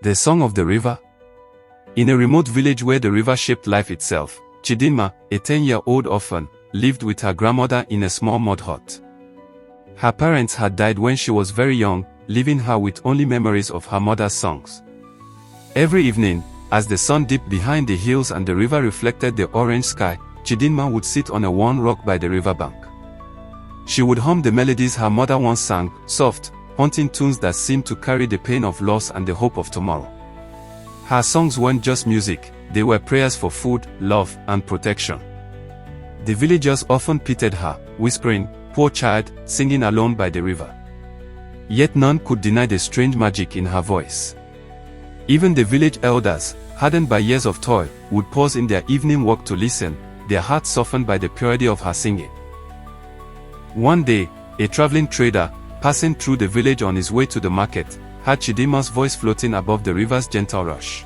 The Song of the River. In a remote village where the river shaped life itself, Chidinma, a 10-year-old orphan, lived with her grandmother in a small mud hut. Her parents had died when she was very young, leaving her with only memories of her mother's songs. Every evening, as the sun dipped behind the hills and the river reflected the orange sky, Chidinma would sit on a worn rock by the riverbank. She would hum the melodies her mother once sang, soft, haunting tunes that seemed to carry the pain of loss and the hope of tomorrow. Her songs weren't just music, they were prayers for food, love, and protection. The villagers often pitied her, whispering, "Poor child, singing alone by the river." Yet none could deny the strange magic in her voice. Even the village elders, hardened by years of toil, would pause in their evening walk to listen, their hearts softened by the purity of her singing. One day, a traveling trader, passing through the village on his way to the market, heard Chidinma's voice floating above the river's gentle rush.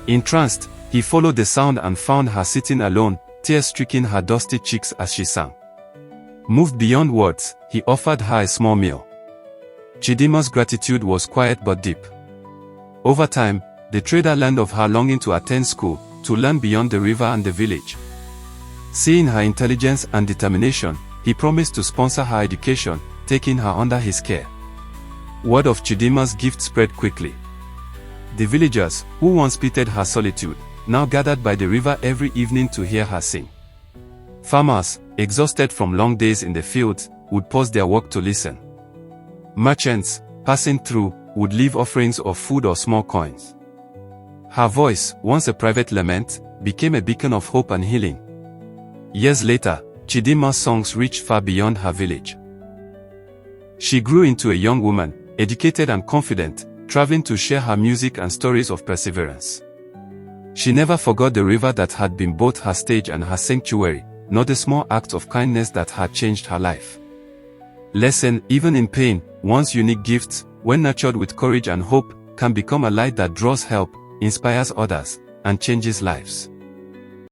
Entranced, he followed the sound and found her sitting alone, tears streaking her dusty cheeks as she sang. Moved beyond words, he offered her a small meal. Chidinma's gratitude was quiet but deep. Over time, the trader learned of her longing to attend school, to learn beyond the river and the village. Seeing her intelligence and determination, he promised to sponsor her education, taking her under his care. Word of Chidinma's gift spread quickly. The villagers, who once pitied her solitude, now gathered by the river every evening to hear her sing. Farmers, exhausted from long days in the fields, would pause their work to listen. Merchants, passing through, would leave offerings of food or small coins. Her voice, once a private lament, became a beacon of hope and healing. Years later, Chidinma's songs reached far beyond her village. She grew into a young woman, educated and confident, traveling to share her music and stories of perseverance. She never forgot the river that had been both her stage and her sanctuary, nor the small acts of kindness that had changed her life. Lesson: even in pain, one's unique gifts, when nurtured with courage and hope, can become a light that draws help, inspires others, and changes lives.